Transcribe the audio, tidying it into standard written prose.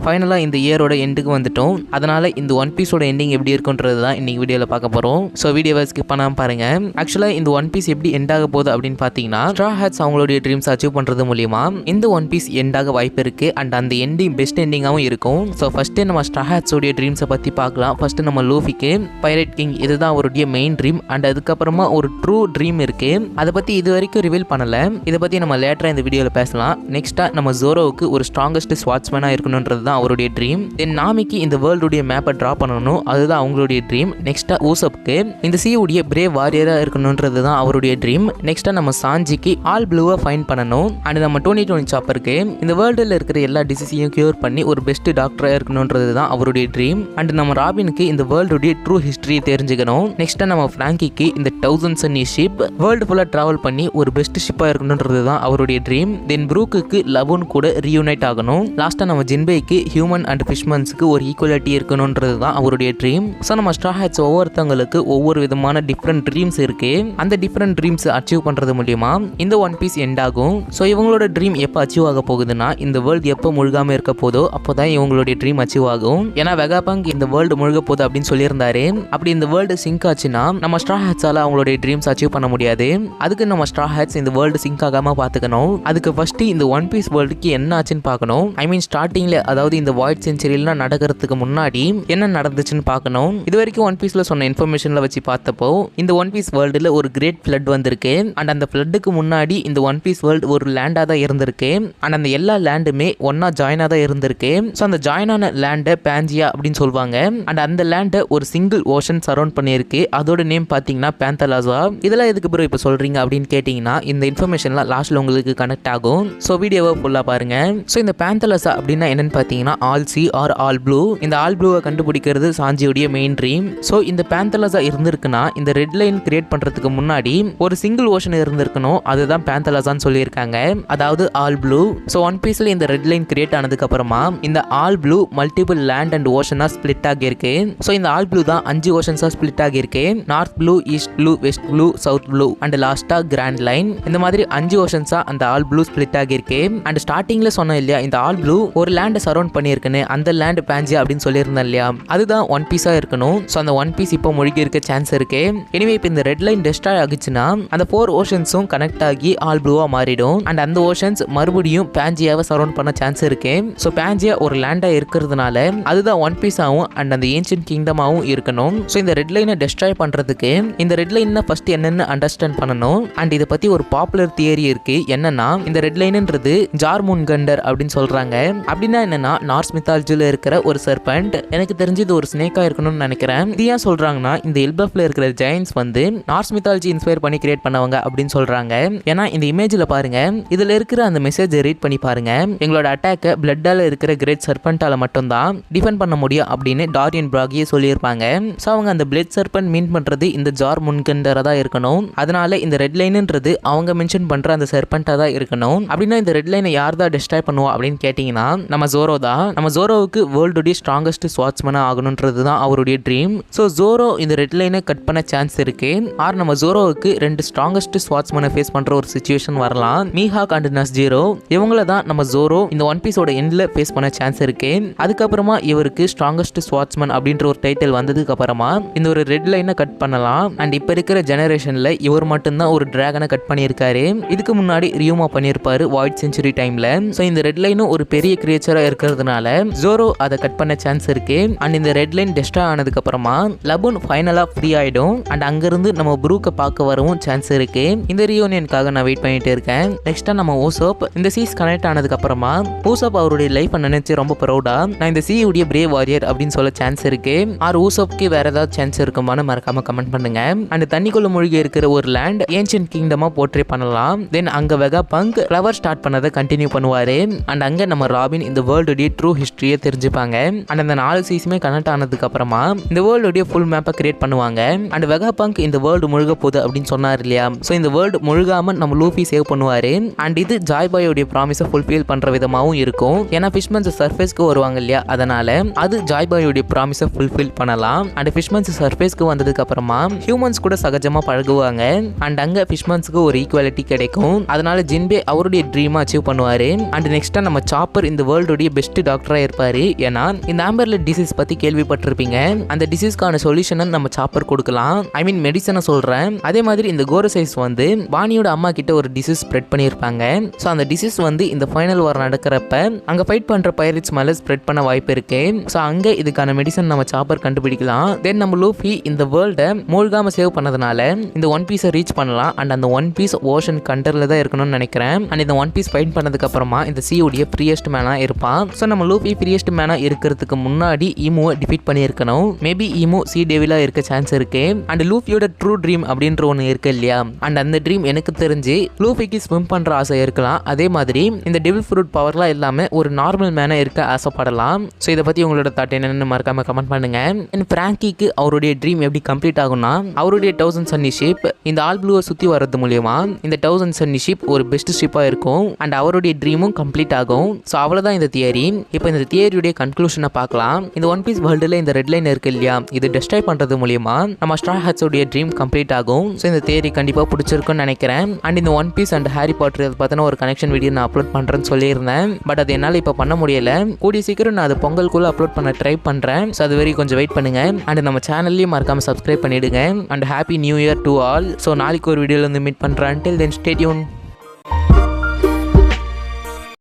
ஃபைனலாக இந்த இயரோட எண்டுக்கு வந்துட்டோம். அதனால் இந்த ஒன் பீஸோட எண்டிங் எப்படி இருக்குன்றது தான் இன்றைக்கி வீடியோவில் பார்க்க போகிறோம். ஸோ வீடியோவை ஸ்கிப் பண்ணாமல் பாருங்கள். ஆக்சுவலாக இந்த ஒன் பீஸ் எப்படி எண்டாக போகுது அப்படின்னு பார்த்தீங்கன்னா, ஸ்ட்ரா ஹேட்ஸ் அவங்களுடைய ட்ரீம்ஸ் அச்சீவ் பண்ணுறது மூலிமா இந்த ஒன் பீஸ் எண்டாக வாய்ப்பு இருக்குது. அண்ட் அந்த எண்டிங் பெஸ்ட் எண்டிங்காகவும் இருக்கும். ஸோ ஃபஸ்ட்டு நம்ம ஸ்ட்ரா ஹேட்ஸோடைய ட்ரீம்ஸை பற்றி பார்க்கலாம். ஃபஸ்ட்டு நம்ம லூஃபிக்கு பைரேட் கிங் இதுதான் அவருடைய மெயின் ட்ரீம். அண்ட் அதுக்கப்புறமா ஒரு ட்ரூ ட்ரீம் இருக்குது. அதை பற்றி இது வரைக்கும் ரிவீல் பண்ணலை. இதை பற்றி நம்ம லேட்டராக இந்த வீடியோவில் பேசலாம். நெக்ஸ்ட்டாக நம்ம ஜோரோவுக்கு ஒரு ஸ்ட்ராங்கஸ்ட் ஸ்வாட்ஸ்மேனாக இருக்கணுன்றது தான் அவருடைய ட்ரீம். தென் நாமிக்கு இந்த வேர்ல்டுடைய மேப்பை ட்ரா பண்ணணும், அதுதான் அவங்களுடைய ட்ரீம். நெக்ஸ்ட்டாக ஊசப்க்கு இந்த சீவுடைய பிரேவ் வாரியராக இருக்கணுன்றது தான் அவருடைய ட்ரீம். நெக்ஸ்ட்டாக நம்ம சாஞ்சிக்கு ஆல் ப்ளூவை ஃபைண்ட் பண்ணணும். அண்ட் நம்ம 2020 சாப்பருக்கு இந்த வேர்ல்டில் இருக்கிற எல்லா டிசீஸையும் கியூர் பண்ணி ஒரு பெஸ்ட் டாக்டராக இருக்கணுன்றது தான் அவருடைய ட்ரீம். அண்ட் நம்ம ராபினுக்கு இந்த வேர்ல்டுடைய ட்ரூ ஹிஸ்டரியை தெரிஞ்சுக்கணும். நெக்ஸ்ட்டாக நம்ம ஃப்ராங்கிக்கு இந்த 1000 சன்னி ஷிப் வேர்ல்டு ஃபுல்லாக ட்ராவல் பண்ணி ஒரு பெஸ்ட் ஷிப்பாக இருக்கணுன்றது தான் அவருடைய ட்ரீம். தென் ப்ரூக்கு லவன் கூட ரீயூனைட் ஆகணும். லாஸ்ட்டாக நம்ம ஜின்பேக்கு ஹியூமன் அண்ட் ஃபிஷ்மன்ஸுக்கு ஒரு ஈக்குவலிட்டி இருக்கணுன்றது தான் அவருடைய ட்ரீம். ஸோ நம்ம ஸ்ட்ரா ஹேட்ஸ் ஒவ்வொருத்தவங்களுக்கு ஒவ்வொரு விதமான டிஃப்ரெண்ட் ட்ரீம்ஸ் இருக்கு. அந்த டிஃப்ரெண்ட் ட்ரீம்ஸ் அச்சீவ் பண்ணுறது மூலியமா இந்த ஒன் பீஸ் எண்ட் ஆகும். ஸோ இவங்களோட ட்ரீம் எப்போ அச்சீவ் ஆக போகுதுன்னா, இந்த வேர்ல்டு எப்போ முழுகாமல் இருக்க போதோ அப்போ தான் இவங்களுடைய ட்ரீம் அச்சீவ் ஆகும். ஏன்னா வெகாபங்க் இந்த வேர்ல்டு முழுக போகுது அப்படின்னு சொல்லியிருந்தாரு. அப்படி இந்த வேர்ல்டு சிங்க் ஆச்சுன்னா நம்ம ஸ்ட்ரா ஹேட்ஸால் அவங்களுடைய ட்ரீம்ஸ் அச்சீவ் பண்ண முடியாது. அதுக்கு நம்ம ஸ்ட்ரா ஹேட்ஸ் இந்த வேர்ல்டு சிங்க் ஆகாமல் பார்த்துக்கணும். அதுக்கு ஃபர்ஸ்ட் இந்த ஒன் பீஸ் வேர்ல்டுக்கு என்ன ஆச்சுன்னு பார்க்கணும். ஐ மீன் ஸ்டார்டிங்கில், அதாவது இந்த வாய்ட் சென்ச்சுரியெல்லாம் நடக்கிறதுக்கு முன்னாடி என்ன நடந்துச்சுன்னு பார்க்கணும். இது வரைக்கும் ஒன் பீஸில் சொன்ன இன்ஃபர்மேஷனில் வச்சு பார்த்தப்போ இந்த ஒன் பீஸ் வேர்ல்டில் ஒரு கிரேட் ஃப்ளட் வந்திருக்கு. அண்ட் அந்த ஃப்ளட்டுக்கு முன்னாடி இந்த ஒன் பீஸ் வேர்ல்டு ஒரு லேண்டாக தான் இருந்திருக்கு. அண்ட் அந்த எல்லா லேண்டுமே ஒன்னா ஜாயினாக தான் இருந்திருக்கு. ஸோ அந்த ஜாயினான லேண்டை பேஞ்சியா அப்படின்னு சொல்லுவாங்க. அண்ட் அந்த லேண்டை ஒரு சிங்கிள் ஓஷன் சரௌண்ட் பண்ணியிருக்கு. அதோட நேம் பார்த்தீங்கன்னா பேந்தலாசா. இதெல்லாம் எதுக்கு ப்ரோ இப்போ சொல்கிறீங்க அப்படின்னு கேட்டிங்கன்னா, இந்த இன்ஃபர்மேஷன்லாம் லாஸ்ட்டில் உங்களுக்கு கனெக்ட் ஆகும். ஸோ வீடியோவை ஃபுல்லாக பாருங்க. ஸோ இந்த பேந்தலாசா அப்படின்னா என்னன்னு பார்த்தீங்கன்னா, all see are all blue. இந்த ஆல் ப்ளூவை கண்டுபிடிக்கிறது சாஞ்சியோடைய மெயின் ட்ரீம். ஸோ இந்த பேந்தலாசா இருந்திருக்குன்னா இந்த ரெட் லைன் கிரியேட் பண்ணுறதுக்கு முன்னாடி ஒரு சிங்கிள் ஓஷன் இருந்திருக்கணும். அதுதான் பேந்தலாசான்னு சொல்லியிருக்காங்க, அதாவது ஆல் ப்ளூ. ஸோ ஒன் பீஸில் இந்த ரெட் லைன் கிரியேட் ஆனதுக்கு அப்புறமா இந்த all blue multiple land and ஓஷனாக ஸ்பிளிட் ஆகியிருக்கு. ஸோ இந்த ஆல் ப்ளூ தான் 5 ஓஷன்ஸாக ஸ்பிளிட் ஆகியிருக்கு. North blue, east blue, west blue, south blue and லாஸ்ட்டாக கிராண்ட் லைன். இந்த மாதிரி 5 ஓஷன்ஸாக அந்த ஆல் ப்ளூ ஸ்பிளிட் ஆகியிருக்கு. அண்ட் ஸ்டார்டிங்கில் சொன்னேன் இல்லையா, இந்த ஆல் ப்ளூ ஒரு லேண்டை சரௌண்ட் பண்ணியிருக்குன்னு, அந்த லேண்ட் பேஞ்சியா அப்படின்னு சொல்லியிருந்தேன் இல்லையா, அதுதான் ஒன் பீஸாக இருக்கணும். ஸோ அந்த ஒன் பீஸ் இப்போ மூழ்கி இருக்க சான்ஸ் இருக்கு. எனிவே இப்போ இந்த ரெட் லைன் டெஸ்ட்ராய் ஆகிச்சுன்னா அந்த 4 ஓஷன்ஸும் கனெக்ட் ஆகி ஆல் ப்ளூவாக மாறிடும். அண்ட் அந்த ஓஷன்ஸ் மறுபடியும் பேஞ்சியாவை சரௌண்ட் பண்ண சான்ஸ் இருக்கு. ஸோ பேஞ்சியா ஒரு லேண்டாக இருக்கிறதுனால அதுதான் ஒன் பீஸாகவும் அண்ட் அந்த ஏன்ஷியன்ட் கிங்டமாகவும் இருக்கணும். ஸோ இந்த ரெட் லைனை டெஸ்ட்ராய் பண்ணுறதுக்கு இந்த ரெட் லைனை ஃபர்ஸ்ட் என்னென்னு அண்டர்ஸ்டாண்ட் பண்ணணும். அண்ட் இதை பற்றி ஒரு பாப்புலர் தியரி இருக்கு. என்னன்னா, இந்த ரெட் லைன்ன்றது ஜார்முன்கண்டர் அப்படின்னு சொல்றாங்க. அப்படின்னா என்னன்னா, நார்ஸ் மித்தாலஜியில் இருக்கிற ஒரு சர்பெண்ட். எனக்கு தெரிஞ்சு இது ஒரு ஸ்னேக்காக இருக்கணும்னு நினைக்கிறேன். இது ஏன் சொல்றாங்கன்னா, இந்த எல்பஃப்ல இருக்கிற ஜெயின்ஸ் வந்து நார்ஸ் மித்தாலஜி இன்ஸ்பயர் பண்ணி கிரியேட் பண்ணவங்க அப்படின்னு சொல்றாங்க. ஏன்னா இந்த இமேஜில் பாருங்க, இதுல இருக்கிற அந்த மெசேஜை ரீட் பண்ணி பாருங்க. எங்களோட அட்டாக்கை பிளட்டால இருக்கிற கிரேட் சர்பெண்டால மட்டும்தான் டிஃபெண்ட் பண்ண முடியும் அப்படின்னு டாரியன் பிராகியே சொல்லியிருப்பாங்க. ஸோ அவங்க அந்த பிளட் சர்பெண்ட் மீன் பண்றது இந்த ஜார் முன்கண்டரா தான் இருக்கணும். அதனால இந்த ரெட் லைன்ன்றது அவங்க மென்ஷன் பண்ற அந்த சர்பெண்டா தான் இருக்கணும். அப்படின்னா இந்த ரெட் லைனை யார் தான் டெஸ்ட்ராய் பண்ணுவா அப்படின்னு கேட்டீங்கன்னா, நம்ம ஜோரோ தான். நம்ம ஜோரோவுக்கு வேர்ல்டுடைய ஸ்ட்ராங்கஸ்ட் ஸ்வாட்ஸ்மேனா ஆகணுன்றது தான் அவருடைய ட்ரீம். ஸோ ஜோரோ இந்த ரெட் லைனை கட் பண்ண சான்ஸ் இருக்கு. ஆர் நம்ம ஜோரோவுக்கு 2 ஸ்ட்ராங்கஸ்ட் ஸ்வாட்ஸ்மேனை ஃபேஸ் பண்ற ஒரு சிச்சுவேஷன் வரலாம். மீஹாக் அண்ட் நஸ்ஜீரோ இவங்கள தான் நம்ம ஜோரோ இந்த ஒன் பீஸோட எண்ட்ல ஃபேஸ் பண்ண சான்ஸ் இருக்கு. அதுக்கப்புறமா இவருக்கு ஸ்ட்ராங்கஸ்ட் ஸ்வாட்ஸ்மேன் அப்படின்ற ஒரு டைட்டில் வந்ததுக்கு அப்புறமா இந்த ஒரு ரெட் லைனை கட் பண்ணலாம். அண்ட் இப்போ இருக்கிற ஜெனரேஷன்ல இவர் மட்டும்தான் ஒரு டிராகனை கட் பண்ணியிருக்காரு. இதுக்கு முன்னாடி ரியூமா பண்ணியிருப்பாரு வாய்ட் செஞ்சுரி டைம்ல. ஸோ இந்த ரெட் லைனும் ஒரு பெரிய கிரியேச்சரா இருக்கிறதுனால ஜோரோ அதை கட் பண்ண சான்ஸ் இருக்கு. அண்ட் இந்த ரெட் லைன் டெஸ்ட்ராய் ஆனதுக்கு அப்புறமா லபுன் ஃபைனலா ஃப்ரீ ஆயிடும். அண்ட் அங்கிருந்து நம்ம ப்ரூக்கை பார்க்க வரவும் சான்ஸ் இருக்கு. இந்த ரியூனியனுக்காக நான் வெயிட் பண்ணிட்டு இருக்கேன். நெக்ஸ்டா நம்ம ஊசோப் இந்த சீஸ் கனெக்ட் ஆனதுக்கு அப்புறமா ஊசோப் அவருடைய லைஃப் நினைச்சு ரொம்ப ப்ரௌடா நான் இந்த சி உடைய பிரேவ் வாரியர் அப்படின்னு சொல்ல சான்ஸ் இருக்கு. ஆர் ஊசோப்க்கு வேற ஏதாவது சான்ஸ் இருக்குமான்னு மறக்காம கமெண்ட் பண்ணுங்க. அண்ட் தண்ணிக்குள்ள மூழ்கி இருக்கிற ஒரு லேண்ட் ஏன்ஷியன்ட் கிங்டமா போர்ட்ரே பண்ணலாம். தென் அங்க வெகாபங்க் ஃப்ளவர் ஸ்டார்ட் பண்ணதை கண்டினியூ பண்ணுவாரு. அண்ட் அங்க நம்ம ராபின் இந்த வேர்ல்டுடைய ட்ரூ ஹிஸ்டரியை தெரிஞ்சுப்பாங்க. அண்ட் அந்த 4 சீஸுமே கனெக்ட் ஆனதுக்கு அப்புறமா இந்த வேர்ல்டுடைய ஃபுல் மேப்பை கிரியேட் பண்ணுவாங்க. அண்ட் வெகாபங்க் இந்த வேர்ல்டு முழுக போகுது அப்படின்னு சொன்னார் இல்லையா. ஸோ இந்த வேர்ல்டு முழுகாம நம்ம லூஃபி சேவ் பண்ணுவாரு. அண்ட் இது ஜாய் பாயோடைய ப்ராமிஸை ஃபுல்ஃபில் பண்ற விதமாகவும் இருக்கும். ஏன்னா ஃபிஷ்மன்ஸ் சர்ஃபேஸ்க்கு வருவாங்க இல்லையா, அதனால அது ஜாய் பாயோடைய ப்ராமிஸை ஃபுல்ஃபில் பண்ணலாம். அண்ட் ஃபிஷ்மன்ஸ் சர்ஃபேஸ்க்கு வந்ததுக்கு அப்புறமா ஹியூமன்ஸ் கூட சகஜமா பழகுவாங்க. அண்ட் அங்க ஃபிஷ்மன்ஸ்க்கு ஒரு ஈக்குவாலிட்டி கிடைக்கும். அதனால ஜின்பே அவருடைய ட்ரீமை அச்சீவ் பண்ணுவாரு. அண்ட் நெக்ஸ்டா நம்ம சாப்பர் இந்த வேர்ல்டுடைய பெஸ்ட் பெஸ்ட் டாக்டராக இருப்பார். ஏன்னா இந்த ஆம்பர்லெட் டிசீஸ் பற்றி கேள்விப்பட்டிருப்பீங்க. அந்த டிசீஸ்க்கான சொல்யூஷனை நம்ம சாப்பர் கொடுக்கலாம். ஐ மீன் மெடிசனை சொல்கிறேன். அதே மாதிரி இந்த கோரசைஸ் வந்து வாணியோட அம்மா கிட்ட ஒரு டிசீஸ் ஸ்ப்ரெட் பண்ணியிருப்பாங்க. ஸோ அந்த டிசீஸ் வந்து இந்த ஃபைனல் வார் நடக்கிறப்ப அங்கே ஃபைட் பண்ணுற பைரட்ஸ் மேலே ஸ்ப்ரெட் பண்ண வாய்ப்பு இருக்கு. ஸோ அங்கே இதுக்கான மெடிசன் நம்ம சாப்பர் கண்டுபிடிக்கலாம். தென் நம்ம லூஃபி இந்த வேர்ல்டை மூழ்காம சேவ் பண்ணதுனால இந்த ஒன் பீஸை ரீச் பண்ணலாம். அண்ட் அந்த ஒன் பீஸ் ஓஷன் கண்டரில் தான் இருக்கணும்னு நினைக்கிறேன். அண்ட் இந்த ஒன் பீஸ் ஃபைட் பண்ணதுக்கு அப்புறமா இந்த சீயோடைய ஃப்ரீயஸ்ட் மேனாக இருப்பான். ஸோ நம்ம லூஃபி ஃப்ரீயஸ்ட் மேனாக இருக்கிறதுக்கு முன்னாடி ஈமோவை டிஃபீட் பண்ணியிருக்கணும். மேபி ஈமோ சி டெவிலாக இருக்க சான்ஸ் இருக்கு. அண்ட் லூஃபியோட ட்ரூ ட்ரீம் அப்படின்ற ஒன்று இருக்கு இல்லையா, அண்ட் அந்த ட்ரீம் எனக்கு தெரிஞ்சு லூஃபிக்கு ஸ்விம் பண்ணுற ஆசை இருக்கலாம். அதே மாதிரி இந்த டெவில் ஃப்ரூட் பவர்லாம் இல்லாமல் ஒரு நார்மல் மேனாக இருக்க ஆசைப்படலாம். ஸோ இதை பற்றி உங்களோட தாட் என்னென்னு மறக்காம கமெண்ட் பண்ணுங்க. அண்ட் ஃப்ராங்கிக்கு அவருடைய ட்ரீம் எப்படி கம்ப்ளீட் ஆகும்னா, அவருடைய 1000 சன்னி ஷிப் இந்த ஆல் ப்ளூவை சுற்றி வர்றது மூலியமா இந்த 1000 சன்னி ஷிப் ஒரு பெஸ்ட் ஷிப்பாக இருக்கும். அண்ட் அவருடைய ட்ரீமும் கம்ப்ளீட் ஆகும். ஸோ அவ்வளோதான் இந்த தியரி. இப்போ இந்த தியரியுடைய கன்க்ளூஷனை பார்க்கலாம். இந்த ஒன் பீஸ் வேர்ல்டில் இந்த ரெட் லைன் இருக்கு இல்லையா, இது டெஸ்ட்ராய் பண்ணுறது மூலியமா நம்ம ஸ்ட்ரா ஹேட்ஸோடைய ட்ரீம் கம்ப்ளீட் ஆகும். ஸோ இந்த தியரி கண்டிப்பாக பிடிச்சிருக்குன்னு நினைக்கிறேன். அண்ட் இந்த one piece and Harry Potter அதை பார்த்தோன்னா ஒரு கனெக்ஷன் வீடியோ நான் அப்லோட் பண்ணுறேன்னு சொல்லியிருந்தேன். பட் அது என்னால் இப்போ பண்ண முடியல. கூடிய சீக்கிரம் நான் அது பொங்கலுக்குள்ளே அப்லோட் பண்ண ட்ரை பண்ணுறேன். ஸோ அது வரைக்கும் கொஞ்சம் வெயிட் பண்ணுங்க. அண்ட் நம்ம சேனல்லையும் மறக்காமல் சப்ஸ்கிரைப் பண்ணிவிடுங்க. And happy new year to all. So நாளைக்கு ஒரு வீடியோவில் வந்து மீட் பண்ணுறேன். Until then, stay tuned.